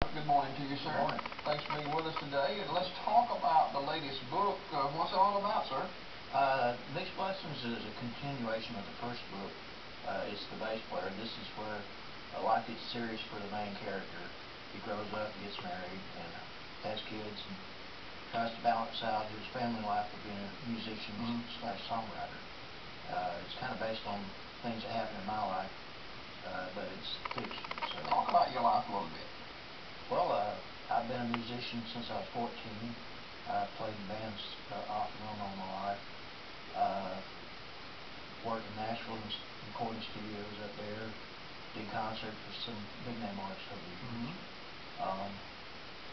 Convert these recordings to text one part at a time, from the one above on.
Good morning to you, sir. Good morning. Thanks for being with us today. And let's talk about the latest book. What's it all about, sir? Mixed Blessings is a continuation of the first book. It's the bass player. This is where life gets serious for the main character. He grows up, gets married, and has kids, and tries to balance out his family life of being a musician slash songwriter. It's kind of based on things that happened in my life, but it's fiction. So talk about your life a little bit. Well, I've been a musician since I was 14. I've played in bands off and on all my life. Worked in Nashville in recording studios up there. Did concerts with some big name artists over the years.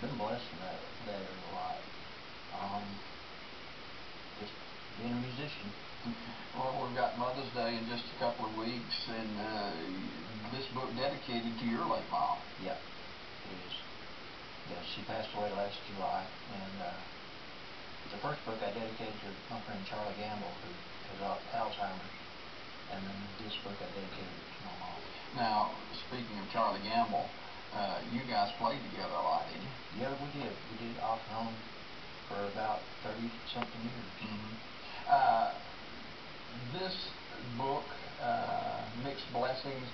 Been blessed in that area a lot. Just being a musician. Well, we've got Mother's Day in just a couple of weeks, and this book dedicated to your late mom. Yeah, it is. Yeah, she passed away last July, and the first book I dedicated to my friend Charlie Gamble, who has Alzheimer's, and then this book I dedicated to my mom. Now, speaking of Charlie Gamble, you guys played together a lot, didn't you? Yeah, we did. We did off and on for about 30-something years. This book, Mixed Blessings,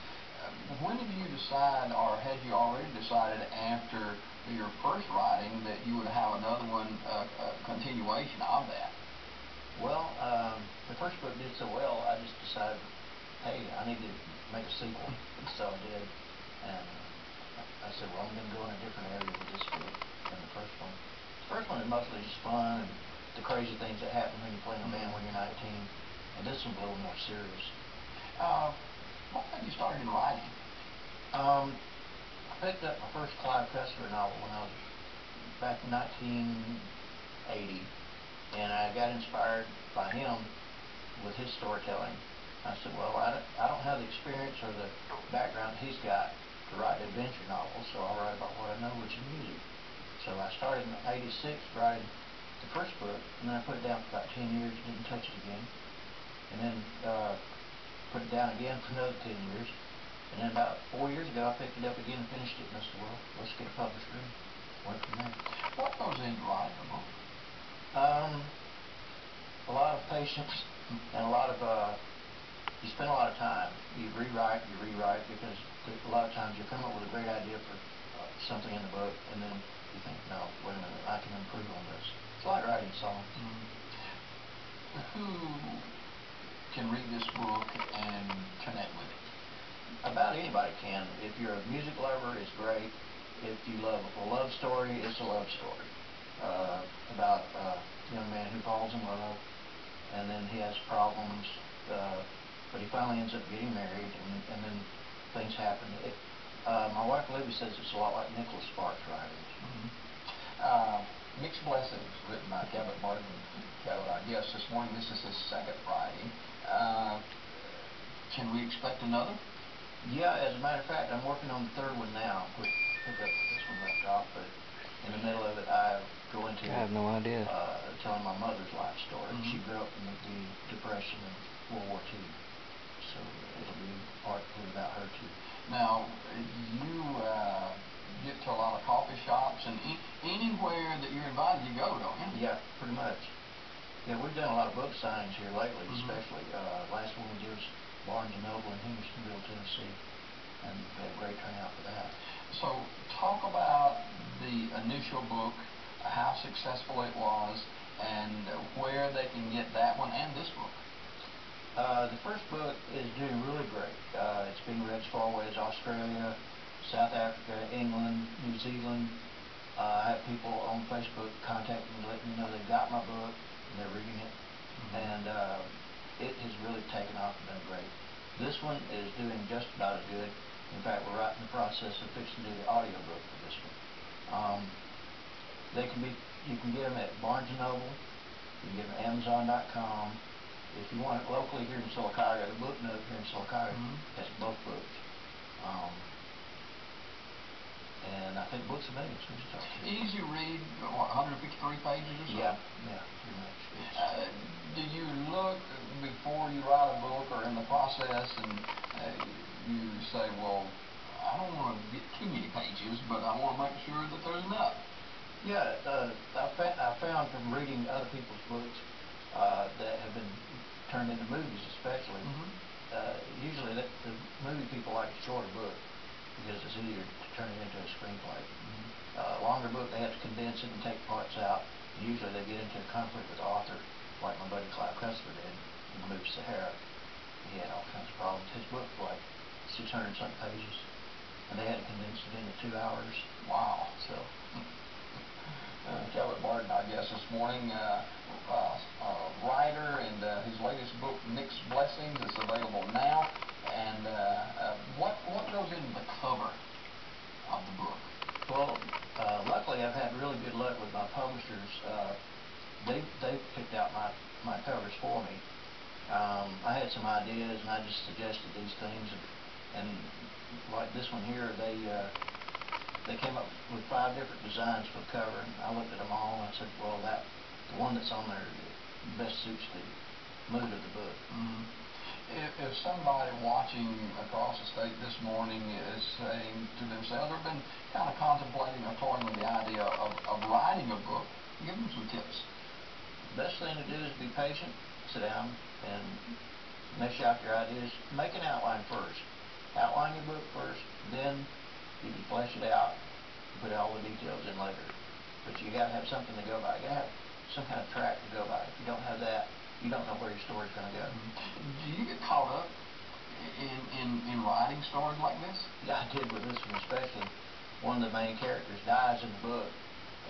when did you decide, or had you already decided after your first writing that you would have another one, a continuation of that? Well, the first book did so well, I just decided, hey, I need to make a sequel. So I did, and I said, well, I'm going to go in a different area with this book than the first one. The first one is mostly just fun and the crazy things that happen when you play in a band when you're 19, and this one's a little more serious. What made you start in writing? I picked up my first Clive Cussler novel when I was back in 1980, and I got inspired by him with his storytelling. I said, well, I don't have the experience or the background he's got to write adventure novels, so I'll write about what I know, which is music. So I started in '86 writing the first book, and then I put it down for about 10 years, didn't touch it again, and then put it down again for another 10 years. And then about 4 years ago, I picked it up again and finished it. And I said, well, let's get a publisher and work from there. What goes into writing a book? A lot of patience and a lot of, you spend a lot of time. You rewrite, because a lot of times you come up with a great idea for something in the book, and then you think, no, wait a minute, I can improve on this. It's like writing songs. Who can read this book and connect with it? About anybody can. If you're a music lover, it's great. If you love a love story, it's a love story about a young man who falls in love, and then he has problems, but he finally ends up getting married, and then things happen. My wife Libby says it's a lot like Nicholas Sparks' writings. Mixed Blessings, written by Cabot Barden. Cabot, our guest this morning. This is his second writing. Can we expect another? Yeah, as a matter of fact, I'm working on the third one now, which pick up where this one left off, but in the middle of it, I go into I have no idea. Telling my mother's life story. She grew up in the Depression and World War II, so it'll be partly about her too. Now, you get to a lot of coffee shops and anywhere that you're invited, you go, don't you? Yeah, pretty much. Yeah, we've done a lot of book signings here lately, especially. Last one we did was Barnes & Noble in Hendersonville, Tennessee, and we had a great turnout for that. So talk about the initial book, how successful it was, and where they can get that one and this book. The first book is doing really great. It's being read as far away as Australia, South Africa, England, New Zealand. I have people on Facebook contacting me, letting me know they got my book and they're reading it, and it has really taken off and been great. This one is doing just about as good. In fact, we're right in the process of fixing to do the audiobook for this one. You can get them at Barnes & Noble. You can get them at Amazon.com. If you want it locally here in Silicaga, the Book Nook here in Silicaga has both books. And I think Books of Millions. Easy read, what, 153 pages or so? Yeah, pretty much. Do you look before you write a book or in the process and you say, well, I don't want to get too many pages, but I want to make sure that there's enough. Yeah, I found from reading other people's books that have been turned into movies, especially. Usually, the movie people like a shorter book because it's easier to turn it into a screenplay. Longer book, they have to condense it and take parts out. Usually, they get into a conflict with the author, like my buddy Clive Cussler did in the movie Sahara. He had all kinds of problems. His book was like 600 something pages, and they had to condense it into 2 hours. Wow. So. Cabot Barden, our guest this morning, writer, and his latest book, Mixed Blessings, is available now. And what goes into the cover of the book? Well, luckily I've had really good luck with my publishers. They've picked out my covers for me. I had some ideas, and I just suggested these things, and like this one here, they came up with 5 different designs for the cover, and I looked at them all and I said, well, the one that's on there best suits the mood of the book. If somebody watching across the state this morning is saying to themselves, they've been kind of contemplating or toying with the idea of writing a book, give them some tips. The best thing to do is be patient, sit down and mesh out your ideas. Make an outline first. Outline your book first, then you can flesh it out and put all the details in later. But you got to have something to go by. You got to have some kind of track to go by. If you don't have that, you don't know where your story's going to go. Do you get caught up in writing stories like this? Yeah, I did with this one especially. One of the main characters dies in the book,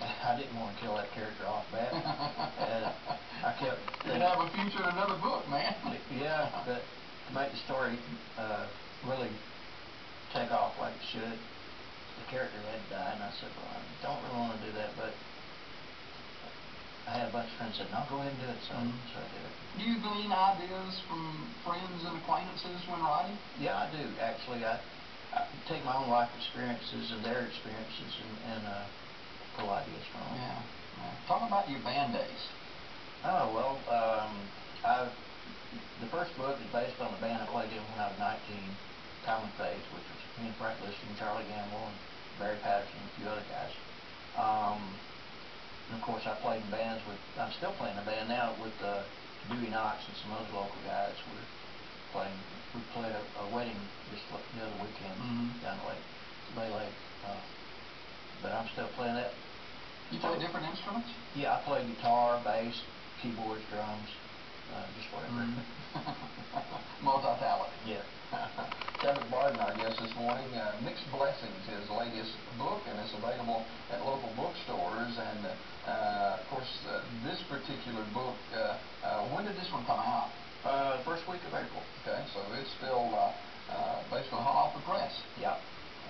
and I didn't want to kill that character off bad. And I kept thinking, you'd have a future in another book, man. Yeah, but to make the story really take off like it should, the character had to die, and I said, well, I don't really want to do that, but I had a bunch of friends that said, no, go ahead and do it, so I did it. Do you glean ideas from friends and acquaintances when writing? Yeah, I do, actually. I take my own life experiences and their experiences and pull ideas from them. Yeah. Talk about your band days. Oh, well, the first book is based on the band I played in when I was 19, Common Faith, which was me and Frank Liston, Charlie Gamble, and Barry Patterson, and a few other guys. And of course, I played in bands I'm still playing in a band now with Dewey Knox and some other local guys. We played a wedding just the other weekend down the lake, Lake. But I'm still playing that. You play different instruments? Yeah, I play guitar, bass, keyboards, drums, just whatever. Multi-talented. Yeah. Cabot Barden, our guest this morning. Mixed Blessings, his latest book, and it's available at local bookstores. And of course, this particular book, when did this one come out? First week of April. Okay, so it's still basically hot off the press. Yeah.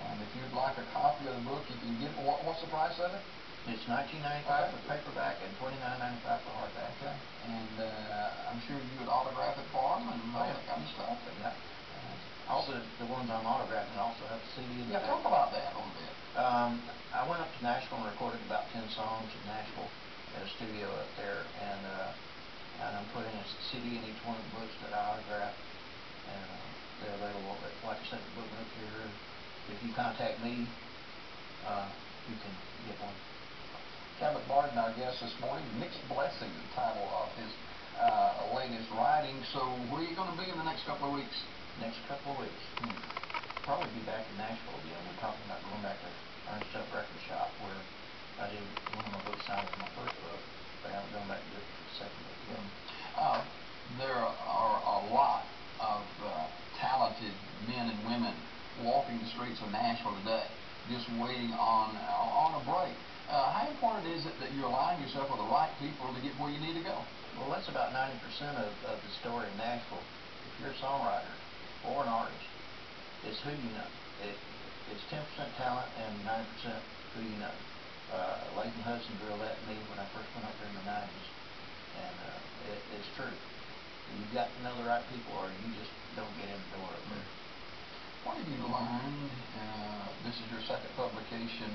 And if you'd like a copy of the book, you can get. What's the price of it? It's $19.95 for paperback and $29.95 for hardback. Okay. And I'm sure you would autograph it for them and all that kind of stuff. Yeah. Also, the ones I'm autographing also have a CD in the back. Talk about that a little bit. I went up to Nashville and recorded about 10 songs in Nashville at a studio up there, and I'm putting a CD in each one of the books that I autographed, and they're available. But like I said, the book note here. If you contact me, you can get one. Cabot Barden, our guest this morning. Mixed Blessings, the title of his latest writing. So where are you going to be in the next couple of weeks? Next couple of weeks. Probably be back in Nashville again. We're talking about going back to Ernst Tubb Record Shop, where I did one of my books signed with my first book, but I haven't gone back to do it for the second book yet. There are a lot of talented men and women walking the streets of Nashville today, just waiting on a break. How important is it that you align yourself with the right people to get where you need to go? Well, that's about 90% of the story in Nashville. If you're a songwriter or an artist, it's who you know. It's 10% talent and 90% who you know. Layton Hudson drilled that in me when I first went up there in the 90s, and it's true. You've got to know the right people, or you just don't get in the door up there. What have you learned? This is your second publication.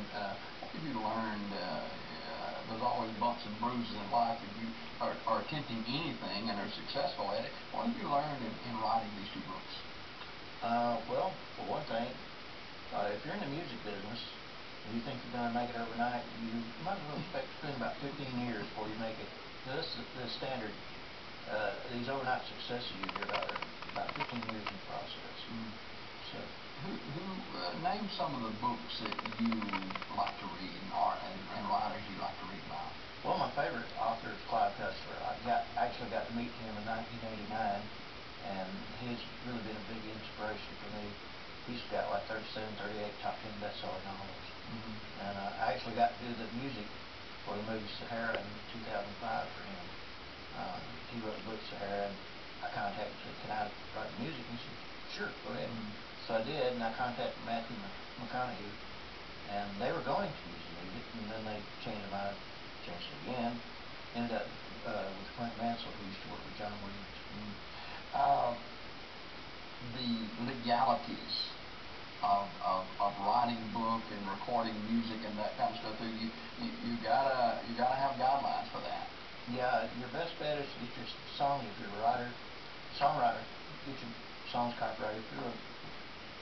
What have you learned? There's always bumps and bruises in life if you are attempting anything and are successful at it. What have you learned in writing these 2 books? Well, for one thing, If you're in the music business and you think you're going to make it overnight, you might as well expect to spend about 15 years before you make it. This is the standard. These overnight successes you hear about are about 15 years in process. So, name some of the books that you like to read and writers you like to read about. Well, my favorite author is Clive Cussler. Actually got to meet him in 1989, and he's really been a big inspiration for me. He's got like 37, 38 top 10 bestseller novels. And I actually got to do the music for the movie Sahara in 2005 for him. He wrote the book Sahara, and I contacted him, said, can I write music? And he said, sure, go ahead. So I did, and I contacted Matthew McConaughey, and they were going to use the music, and then they changed their mind, changed it again. Ended up with Clint Mansell, who used to work with John Williams. The legalities of writing book and recording music and that kind of stuff, you gotta have guidelines for that. Yeah, your best bet is to get your songs, if you're a songwriter, get your songs copyrighted. If you're a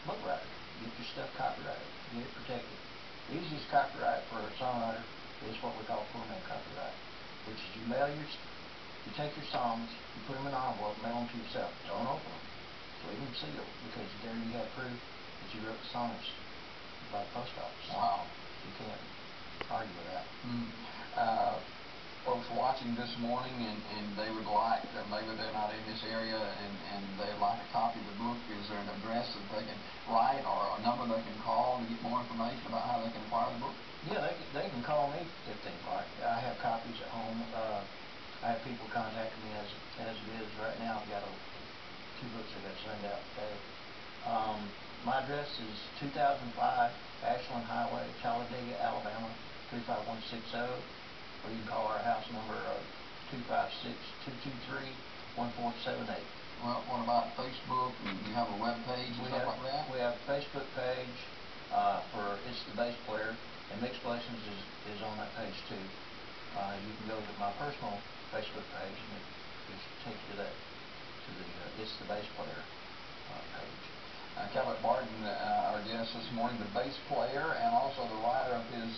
book writer, get your stuff copyrighted, get it protected. The easiest copyright for a songwriter is what we call poor man copyright, which is you take your songs, you put them in an envelope, mail them to yourself. Don't open them. Leave them sealed, because there you have proof that you wrote the songs by the post office. Wow. You can't argue with that. Folks watching this morning and they would like, or maybe they're not in this area and they'd like a copy of the book, is there an address that they can write or a number they can call to get more information about how they can acquire the book? Yeah, they can call me if they'd like. I have copies at home. I have people contacting me as it is right now. I've got 2 books I got to send out today. My address is 2005 Ashland Highway, Talladega, Alabama, 35160. Or you can call our house number of 256-223-1478. Well, what about Facebook? Do you have a web page and stuff like that? We have a Facebook page for It's the Bass Player, and Mixed Blessings is on that page too. You can go to my personal Facebook page, and it should take you to the It's the Bass Player page. Cabot Barden, our guest this morning, the bass player and also the writer of his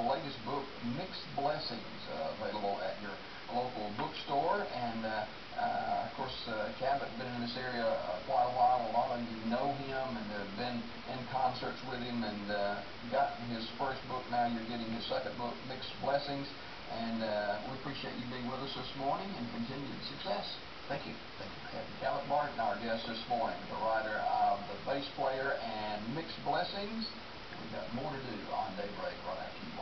latest book, Mixed Blessings, available at your local bookstore. And of course, Cabot been in this area quite a while. A lot of you know him and have been in concerts with him and gotten his first book. Now you're getting his second book, Mixed Blessings. And we appreciate you being with us this morning and continued success. Thank you. Thank you for having me. Cabot Barden, our guest this morning, the writer of The Bass Player and Mixed Blessings. We've got more to do on Daybreak right after you.